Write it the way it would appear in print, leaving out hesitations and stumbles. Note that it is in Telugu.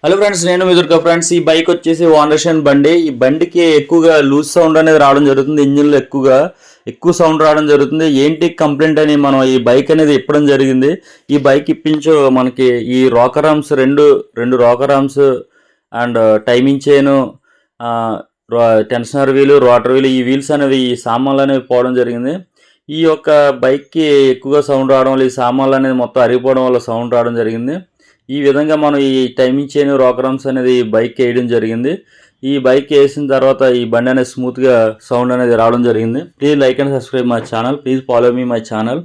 హలో ఫ్రెండ్స్, నేను మీ దుర్గా ఫ్రెండ్స్. ఈ బైక్ వచ్చేసి వాండర్షన్ బండి. ఈ బండికి ఎక్కువగా లూజ్ సౌండ్ అనేది రావడం జరుగుతుంది. ఇంజిన్లో ఎక్కువ సౌండ్ రావడం జరుగుతుంది. ఏంటి కంప్లైంట్ అని మనం ఈ బైక్ అనేది ఇప్పడం జరిగింది. ఈ బైక్ ఇప్పించు మనకి ఈ రాకర్ ఆర్మ్స్ రెండు rocker arms and timing chain, tensioner వీలు, రోటర్ వీలు, ఈ వీల్స్ అనేవి ఈ సామాన్లు అనేవి పోవడం జరిగింది. ఈ యొక్క బైక్కి ఎక్కువగా సౌండ్ రావడం వల్ల ఈ సామాన్లు అనేది మొత్తం అరిగిపోవడం వల్ల సౌండ్ రావడం జరిగింది. ఈ విధంగా మనం ఈ టైమింగ్ చైన్, రాకరమ్స్ అనేది బైక్ వేయడం జరిగింది. ఈ బైక్ వేసిన తర్వాత ఈ బండి అనేది స్మూత్గా సౌండ్ అనేది రావడం జరిగింది. Please like and subscribe my channel. Please follow me my channel.